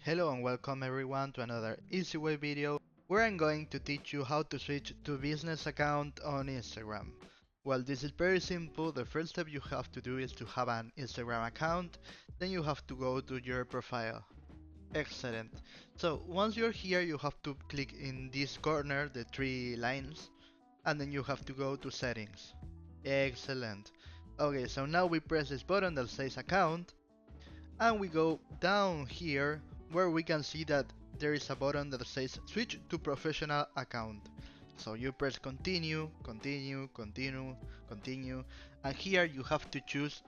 Hello and welcome everyone to another Easy Way video where I'm going to teach you how to switch to business account on Instagram. Well, this is very simple. The first step you have to do is to have an Instagram account, then you have to go to your profile. Excellent. So once you're here, you have to click in this corner, the three lines, and then you have to go to settings. Excellent. Okay, so now we press this button that says account and we go down here where we can see that there is a button that says switch to professional account. So you press continue, continue, continue, continue, and here you have to choose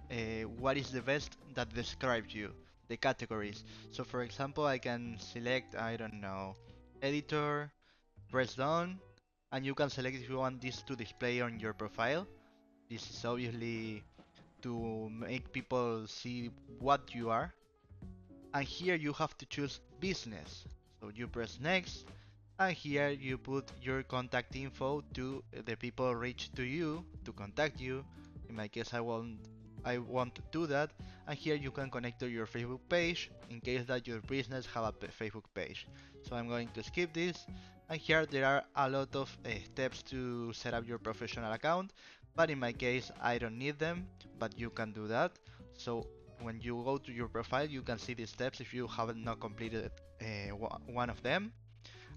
what is the best that describes you, the categories. So for example, I can select, I don't know, editor, press done, and you can select if you want this to display on your profile. This is obviously to make people see what you are, and here you have to choose business. So you press next, and here you put your contact info to the people reach to you to contact you. In my case, I want to do that, and here you can connect to your Facebook page in case that your business have a Facebook page. So I'm going to skip this, and here there are a lot of steps to set up your professional account, but in my case I don't need them, but you can do that. So when you go to your profile, you can see the steps if you haven't not completed one of them.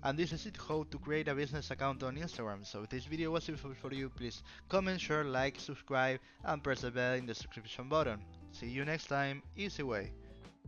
And this is it, how to create a business account on Instagram. So if this video was useful for you, please comment, share, like, subscribe, and press the bell in the subscription button. See you next time, easy way.